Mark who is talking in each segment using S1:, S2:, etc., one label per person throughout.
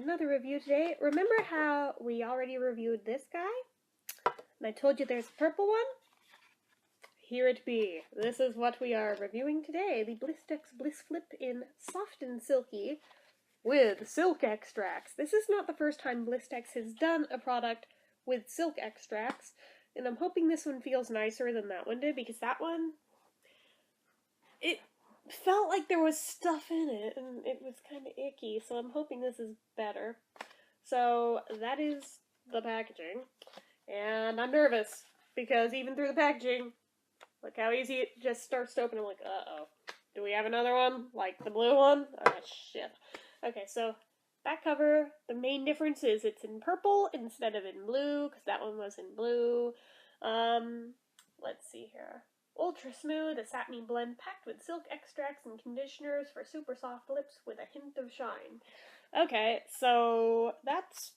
S1: another review today. Remember how we already reviewed this guy? And I told you there's a purple one? Here it be. This is what we are reviewing today. The Blistex Bliss Flip in Soft and Silky with silk extracts. This is not the first time Blistex has done a product with silk extracts. And I'm hoping this one feels nicer than that one did, because that one, it felt like there was stuff in it, and it was kind of icky, so I'm hoping this is better. So that is the packaging, and I'm nervous, because even through the packaging, look how easy it just starts to open. I'm like, uh-oh, do we have another one, like the blue one? Oh, shit. Okay, so back cover, the main difference is it's in purple instead of in blue, because that one was in blue. Let's see here. Ultra smooth, a satiny blend packed with silk extracts and conditioners for super soft lips with a hint of shine. Okay, so that's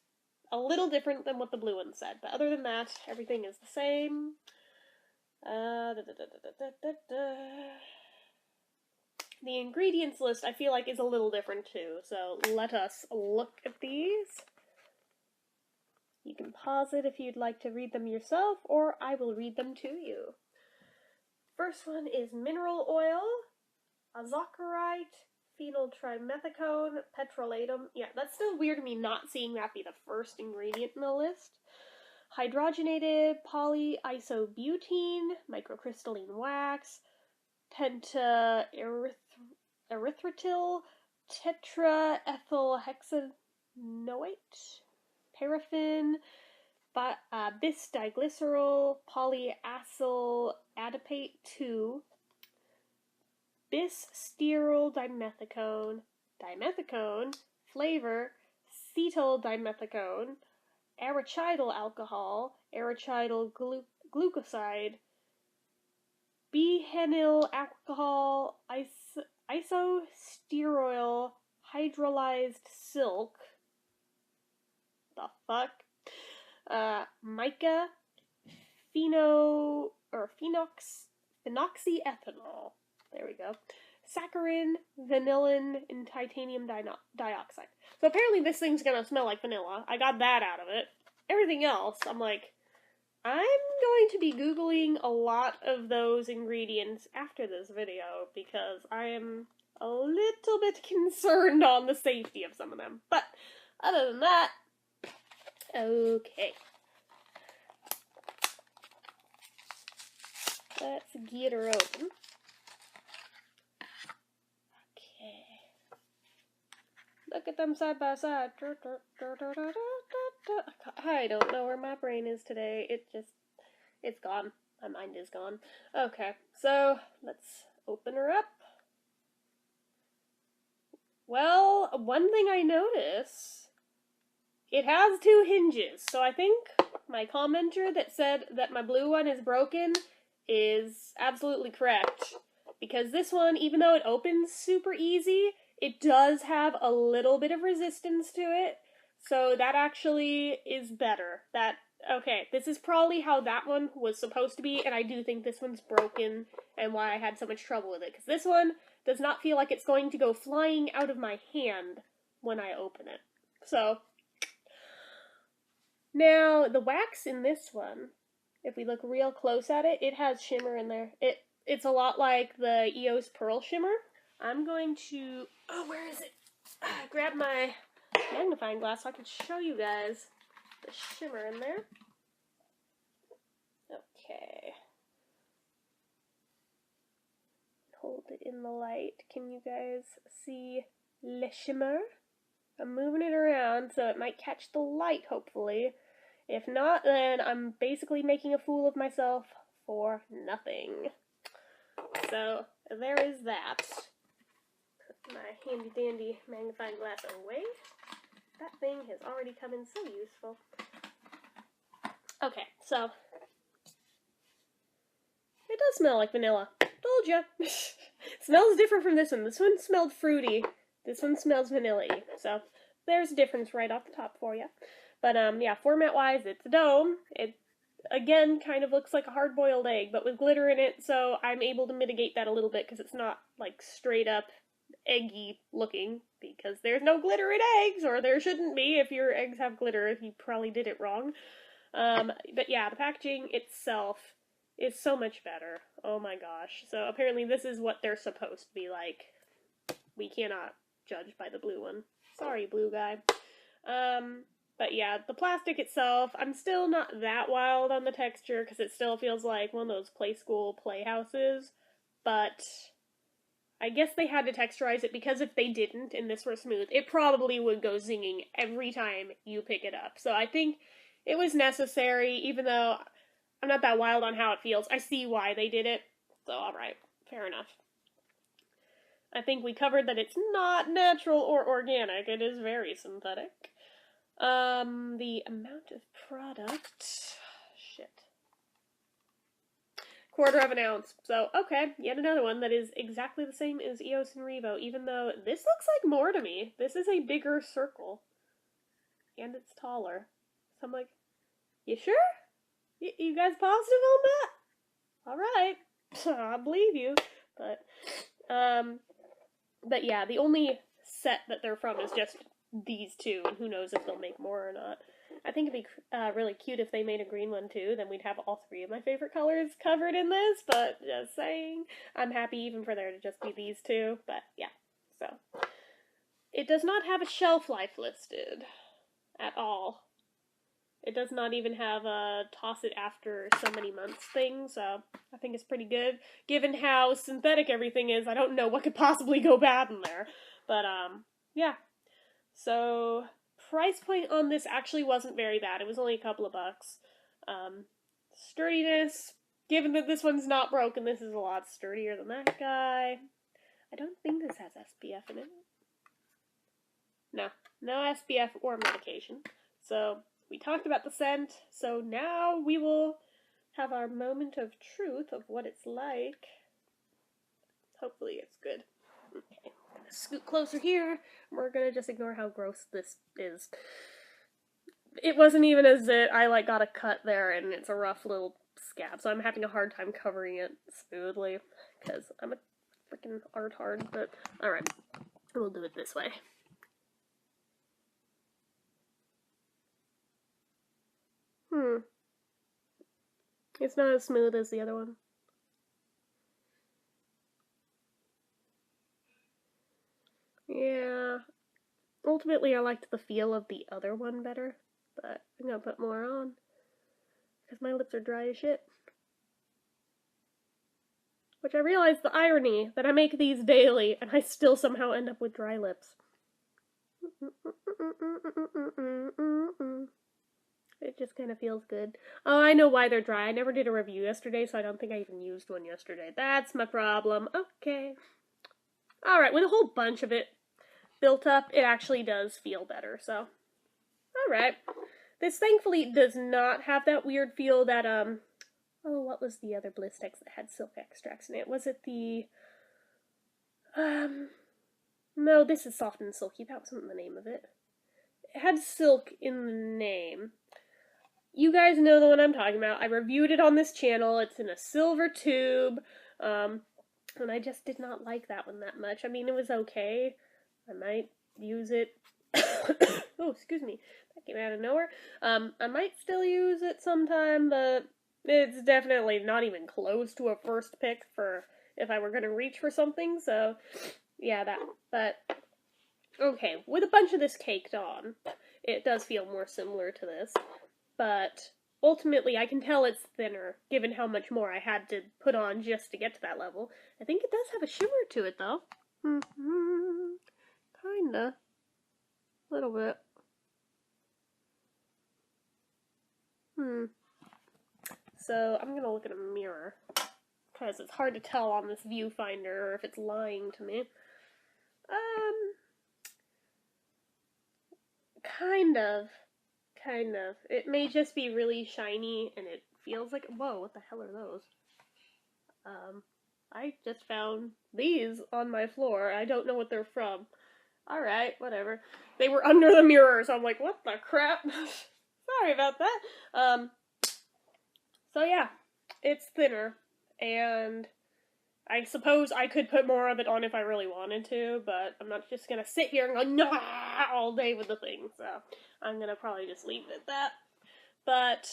S1: a little different than what the blue one said, but other than that, everything is the same. The ingredients list I feel like is a little different too, so let us look at these. You can pause it if you'd like to read them yourself, or I will read them to you. First one is mineral oil, azocarite, phenyltrimethicone, petrolatum. Yeah, that's still weird to me not seeing that be the first ingredient in the list. Hydrogenated polyisobutene, microcrystalline wax, pentaerythritol, tetraethylhexanoate, paraffin, bis-diglycerol, polyacyl adipate 2, bis-stearyl dimethicone, flavor, cetyl dimethicone, arachidyl alcohol, arachidyl glucoside, bihenyl alcohol, isostearoyl hydrolyzed silk. The fuck? Mica, phenoxyethanol. There we go. Saccharin, vanillin, and titanium dioxide. So apparently this thing's gonna smell like vanilla. I got that out of it. Everything else, I'm like, I'm going to be Googling a lot of those ingredients after this video, because I am a little bit concerned on the safety of some of them. But other than that, okay. Let's get her open. Okay. Look at them side by side. I don't know where my brain is today. It's gone. My mind is gone. Okay, so let's open her up. Well, one thing I notice, it has 2 hinges, so I think my commenter that said that my blue one is broken is absolutely correct. Because this one, even though it opens super easy, it does have a little bit of resistance to it, so that actually is better. Okay, this is probably how that one was supposed to be, and I do think this one's broken, and why I had so much trouble with it, because this one does not feel like it's going to go flying out of my hand when I open it. So, now, the wax in this one, if we look real close at it, it has shimmer in there. It's a lot like the EOS Pearl Shimmer. I'm going to, where is it? Grab my magnifying glass so I can show you guys the shimmer in there. Okay. Hold it in the light. Can you guys see le shimmer? I'm moving it around so it might catch the light, hopefully. If not, then I'm basically making a fool of myself for nothing. So, there is that. Put my handy-dandy magnifying glass away. That thing has already come in so useful. Okay, so, it does smell like vanilla. Told ya. Smells different from this one. This one smelled fruity. This one smells vanilla-y. So, there's a difference right off the top for you. But, yeah, format-wise, it's a dome. It, again, kind of looks like a hard-boiled egg, but with glitter in it, so I'm able to mitigate that a little bit, because it's not, like, straight-up eggy looking. because there's no glitter in eggs, or there shouldn't be if your eggs have glitter. You probably did it wrong. But yeah, the packaging itself is so much better. Oh my gosh. So apparently this is what they're supposed to be like. We cannot judge by the blue one. Sorry, blue guy. But yeah, the plastic itself, I'm still not that wild on the texture because it still feels like one of those play school playhouses. But I guess they had to texturize it because if they didn't and this were smooth, it probably would go zinging every time you pick it up. So I think it was necessary, even though I'm not that wild on how it feels. I see why they did it. So alright, fair enough. I think we covered that it's not natural or organic. It is very synthetic. The amount of product, shit. 1/4 of an ounce. So, okay, yet another one that is exactly the same as Eos and Revo, even though this looks like more to me. This is a bigger circle. And it's taller. So I'm like, you sure? You guys positive on that? Alright. I believe you. But yeah, the only set that they're from is just these two, and who knows if they'll make more or not. I think it'd be really cute if they made a green one too, then we'd have all 3 of my favorite colors covered in this, but just saying. I'm happy even for there to just be these 2, but yeah, so. It does not have a shelf life listed at all. It does not even have a toss it after so many months thing, so I think it's pretty good. Given how synthetic everything is, I don't know what could possibly go bad in there. But, yeah. So, price point on this actually wasn't very bad. It was only a couple of bucks. Sturdiness, given that this one's not broken, this is a lot sturdier than that guy. I don't think this has SPF in it. No SPF or medication. So, we talked about the scent, so now we will have our moment of truth of what it's like. Hopefully it's good. Okay, I'm gonna scoot closer here. We're gonna just ignore how gross this is. It wasn't even as if I got a cut there and it's a rough little scab, so I'm having a hard time covering it smoothly because I'm a freaking artard, but alright, we'll do it this way. It's not as smooth as the other one. Yeah. Ultimately, I liked the feel of the other one better, but I'm gonna put more on because my lips are dry as shit. Which I realize the irony that I make these daily and I still somehow end up with dry lips. It just kind of feels good. Oh, I know why they're dry. I never did a review yesterday, so I don't think I even used one yesterday. That's my problem. Okay. Alright, with a whole bunch of it built up, it actually does feel better, so. Alright. This thankfully does not have that weird feel that, oh, what was the other Blistex that had silk extracts in it? Was it the, no, this is Soft and Silky. That wasn't the name of it. It had silk in the name. You guys know the one I'm talking about. I reviewed it on this channel. It's in a silver tube, and I just did not like that one that much. I mean, it was okay. I might use it. Oh, excuse me. That came out of nowhere. I might still use it sometime, but it's definitely not even close to a first pick for if I were going to reach for something, so yeah, that. But, okay, with a bunch of this caked on, it does feel more similar to this. But ultimately, I can tell it's thinner, given how much more I had to put on just to get to that level. I think it does have a shimmer to it, though. Kinda. A little bit. So, I'm gonna look at a mirror, because it's hard to tell on this viewfinder if it's lying to me. Kind of. It may just be really shiny, and it feels like, whoa, what the hell are those? I just found these on my floor. I don't know what they're from. Alright, whatever. They were under the mirror, so I'm like, what the crap? Sorry about that. So yeah, it's thinner, and I suppose I could put more of it on if I really wanted to, but I'm not just gonna sit here and go, nah, all day with the thing, so I'm gonna probably just leave it at that. But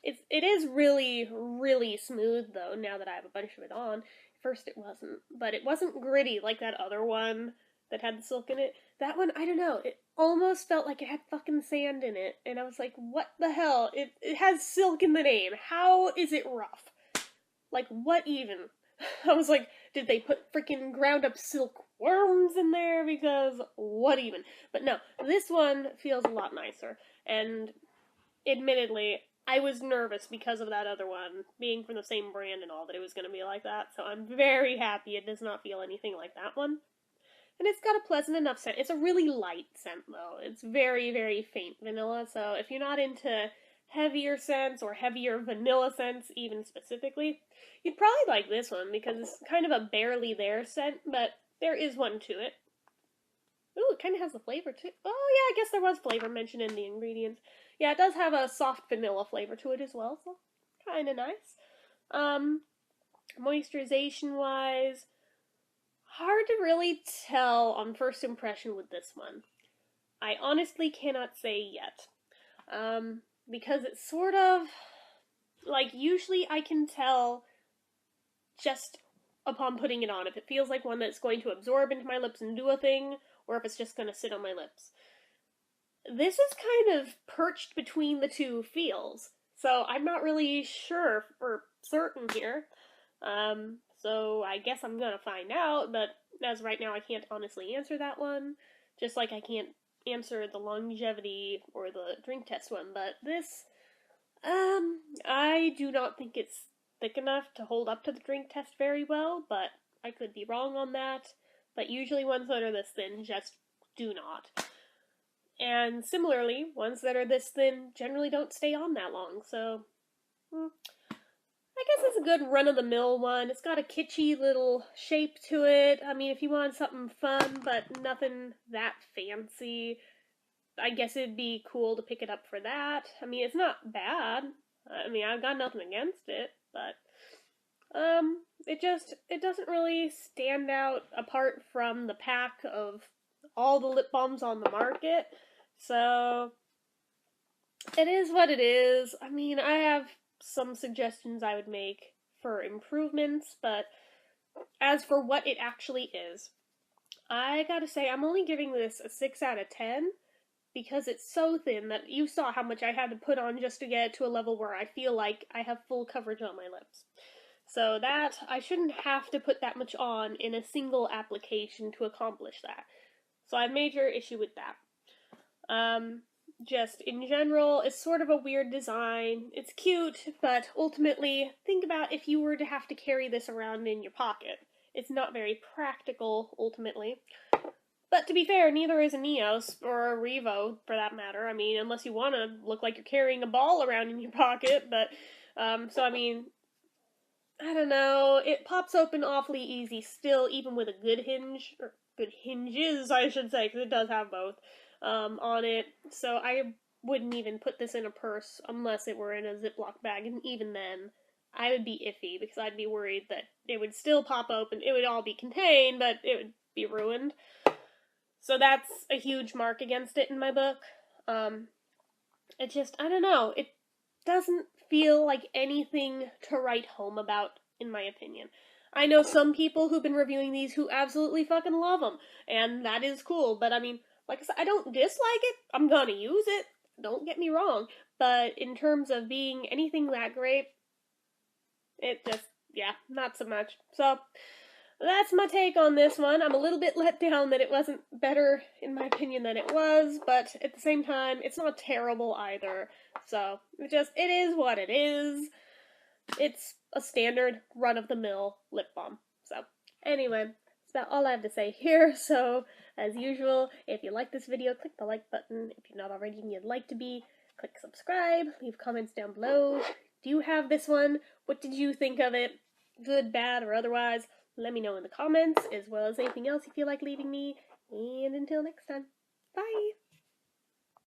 S1: it is really, really smooth, though, now that I have a bunch of it on. First it wasn't, but it wasn't gritty like that other one that had the silk in it. That one, I don't know, it almost felt like it had fucking sand in it, and I was like, what the hell? It has silk in the name. How is it rough? Like, what even? I was like, did they put freaking ground up silkworms in there? Because, what even? But no, this one feels a lot nicer, and admittedly, I was nervous because of that other one, being from the same brand and all, that it was going to be like that, so I'm very happy it does not feel anything like that one. And it's got a pleasant enough scent. It's a really light scent, though. It's very, very faint vanilla, so if you're not into heavier scents, or heavier vanilla scents, even specifically, you'd probably like this one, because it's kind of a barely there scent, but there is one to it. Ooh, it kind of has the flavor, too. Oh, yeah, I guess there was flavor mentioned in the ingredients. Yeah, it does have a soft vanilla flavor to it as well, so kind of nice. Moisturization-wise, hard to really tell on first impression with this one. I honestly cannot say yet. Because it's sort of, like, usually I can tell just upon putting it on if it feels like one that's going to absorb into my lips and do a thing, or if it's just going to sit on my lips. This is kind of perched between the two feels, so I'm not really sure for certain here. So I guess I'm gonna find out, but as of right now, I can't honestly answer that one. Just like I can't answer the longevity or the drink test one, but this, I do not think it's thick enough to hold up to the drink test very well, but I could be wrong on that. But usually ones that are this thin just do not. And similarly, ones that are this thin generally don't stay on that long, so I guess it's a good run-of-the-mill one. It's got a kitschy little shape to it. I mean, if you want something fun, but nothing that fancy, I guess it'd be cool to pick it up for that. I mean, it's not bad. I mean, I've got nothing against it, but it doesn't really stand out apart from the pack of all the lip balms on the market. So it is what it is. I mean, I have some suggestions I would make for improvements, but as for what it actually is, I gotta say, I'm only giving this a 6 out of 10, because it's so thin that you saw how much I had to put on just to get it to a level where I feel like I have full coverage on my lips. So that, I shouldn't have to put that much on in a single application to accomplish that. So I have major issue with that. Just in general, it's sort of a weird design. It's cute, but ultimately, think about if you were to have to carry this around in your pocket. It's not very practical, ultimately. But to be fair, neither is a Neos, or a Revo, for that matter. I mean, unless you want to look like you're carrying a ball around in your pocket, but, so I mean, I don't know, it pops open awfully easy still, even with a good hinge, or good hinges, I should say, because it does have both. On it, so I wouldn't even put this in a purse unless it were in a Ziploc bag, and even then, I would be iffy, because I'd be worried that it would still pop open, it would all be contained, but it would be ruined. So that's a huge mark against it in my book. It just, I don't know, it doesn't feel like anything to write home about, in my opinion. I know some people who've been reviewing these who absolutely fucking love them, and that is cool, but I mean, like I said, I don't dislike it. I'm gonna use it. Don't get me wrong. But in terms of being anything that great, it just, yeah, not so much. So, that's my take on this one. I'm a little bit let down that it wasn't better, in my opinion, than it was, but at the same time, it's not terrible either. So, it is what it is. It's a standard run-of-the-mill lip balm. So, anyway, that's about all I have to say here. So, as usual, if you like this video, click the like button. If you're not already and you'd like to be, click subscribe. Leave comments down below. Do you have this one? What did you think of it? Good, bad, or otherwise? Let me know in the comments, as well as anything else you feel like leaving me. And until next time, bye!